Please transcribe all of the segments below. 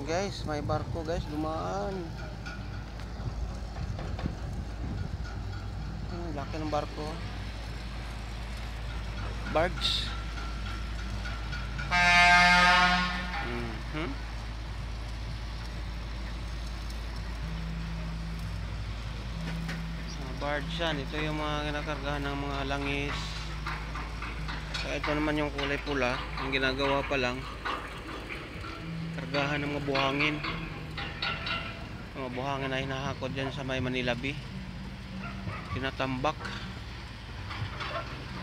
guys, may barko guys, dumaan. Laki ng barko. Barge. Barge yan. Ito yung mga kinakargahan ng mga langis. So ito naman yung kulay pula, yung ginagawa pa lang. Kargahan ng mga buhangin. Mga buhangin na hinahakot dyan sa may Manila Bay. Tinatambak.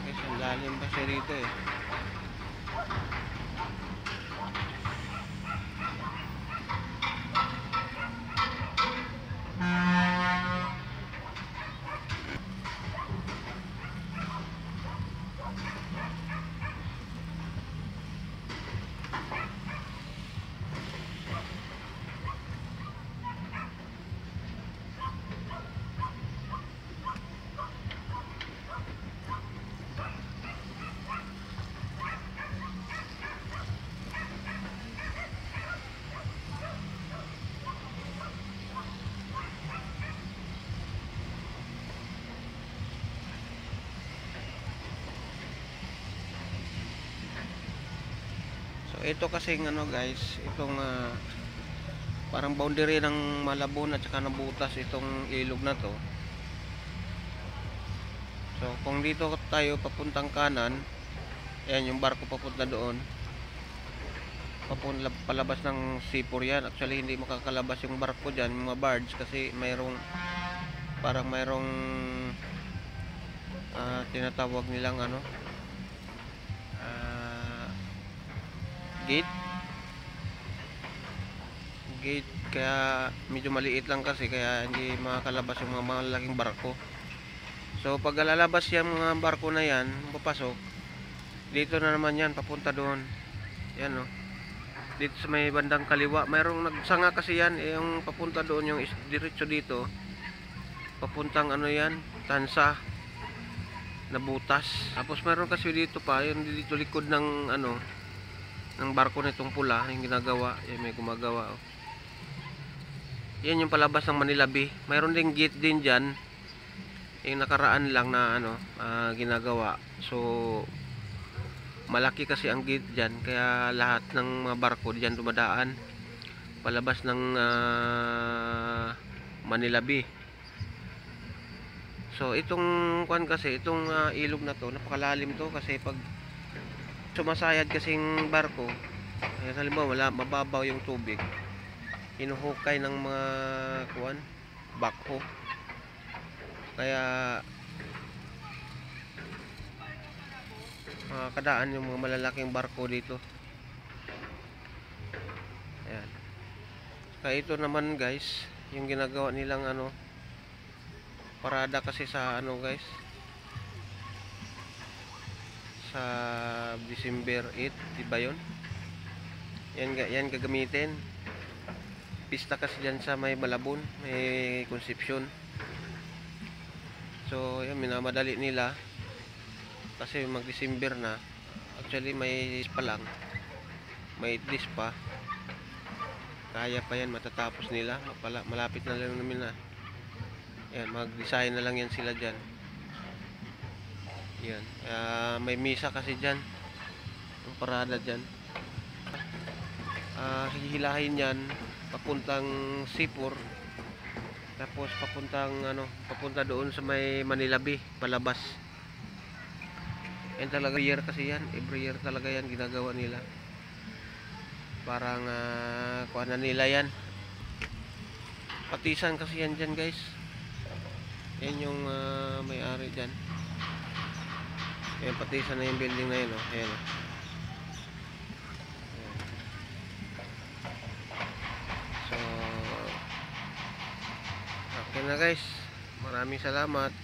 Guys, ang lalim pa siya rito eh. Ito kasing ano guys, itong parang boundary ng Malabon at saka nabutas itong ilog na to. So kung dito tayo papuntang kanan, ayan yung barko papunta doon, palabas ng C4 yan. Actually hindi makakalabas yung barko dyan, mga barge, kasi mayroong parang mayroong tinatawag nilang ano, gate, kaya medyo maliit lang kasi, kaya hindi makakalabas yung mga malaking barko. So pag lalabas yung mga barko na yan, papasok dito na naman yan, papunta doon. Yan o, dito sa may bandang kaliwa mayroong nagsanga kasi yan, yung papunta doon, yung diretso dito papuntang ano yan, Tansa, Nabutas. Tapos mayroon kasi dito pa, yung dito likod ng ano, ng barko nitong pula, yung ginagawa, yung may gumagawa. Yan yung palabas ng Manila Bay. Mayroon ding gate din dyan, yung nakaraan lang na ano, ginagawa. So malaki kasi ang gate dyan, kaya lahat ng mga barko dyan dumadaan palabas ng Manila Bay. So itong kuan kasi, itong ilog na to, napakalalim to, kasi pag sumasayad kasing barko, halimbawa mababaw yung tubig, hinuhukay ng mga kuan, backhoe. Kaya kadaan yung mga malalaking barko dito. Ayan. Kaya ito naman guys, yung ginagawa nilang ano, parada kasi sa ano guys, sa December 8, diba yun? Yan gagamitin. Pista kasi dyan sa may Malabon, may Concepcion. So yan, minamadali nila kasi mag December na. Actually may pa lang, may days pa, kaya pa yan, matatapos nila. Malapit na lang namin na yan, mag-design na lang yan sila dyan. Yan, may misa kasi dyan, ang parada dyan. Hihilahin yan papuntang C4, tapos papunta doon sa may Manila Bay, palabas. Yan talaga year kasi yan, every year talaga yan ginagawa nila. Parang kuha na nila yan, patisan kasi yan dyan guys. Yan yung may-ari dyan. Ayan, patisan na yung building na yun, oh. Ayan, oh. So okay na guys, maraming salamat.